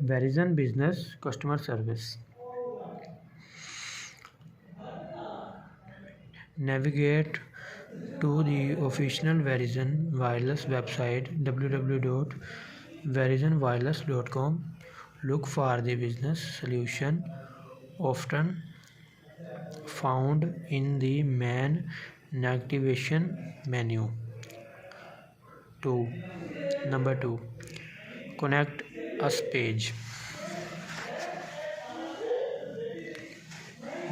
Verizon Business Customer Service. Navigate to the official Verizon Wireless website www.verizonwireless.com. Look for the business solution often found in the main navigation menu. Number 2. Connect us page.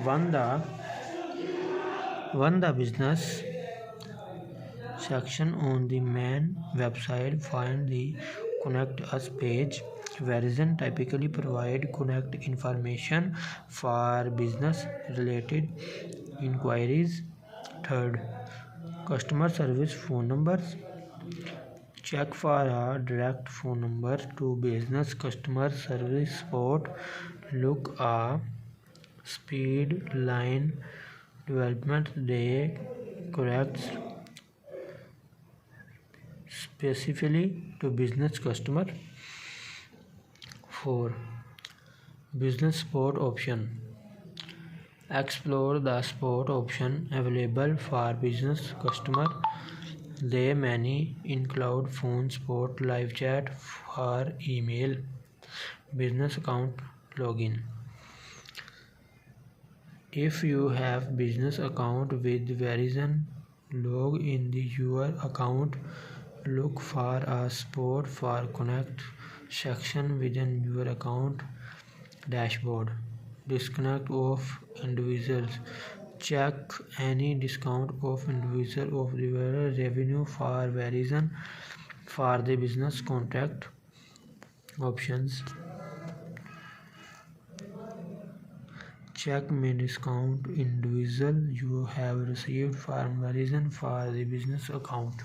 1. The business section on the main website. Find the Connect Us page. Verizon typically provide contact information for business related inquiries. 3. Customer service phone numbers. Check for a direct phone number to business customer service support. Look a speed line development day corrects specifically to business customer. 4. Business support option. Explore the support option available for business customer. They many include phone support, live chat, or email, business account login. If you have business account with Verizon, log in your account. Look for a support for connect section within your account dashboard. Disconnect of individuals. Check any discount of individual of the revenue for Verizon for the business contract options. Check many discount individual you have received from Verizon for the business account.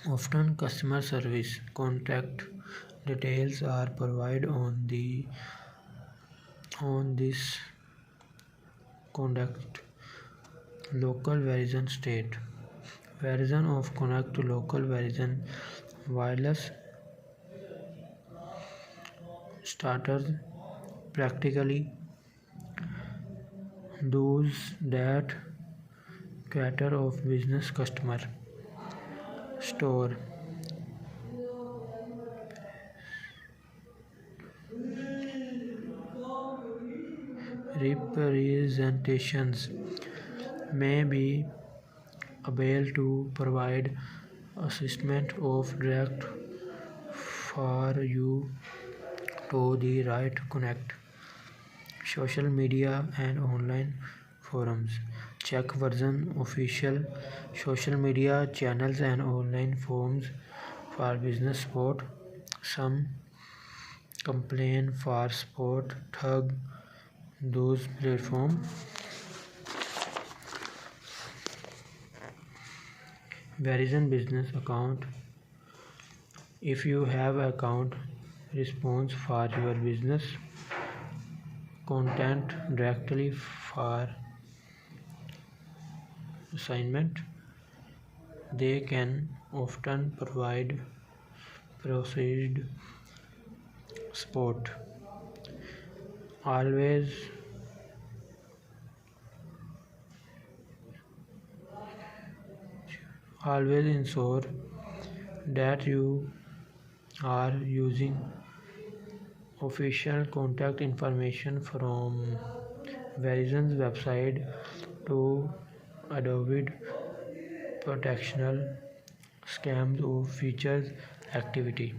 Often customer service contact details are provided on this contact. Local Verizon state. Verizon of connect to local Verizon wireless starters, practically those that cater of business customer. Store. Representations may be able to provide assessment of direct for you to the right connect. Social media and online forums. Check Verizon official social media channels and online forums for business support. Some complain for support thug those platforms. Verizon business account. If you have account response for your business content directly for assignment, they can often provide processed support. Always ensure that you are using official contact information from Verizon's website to avoid potential scams or features activity.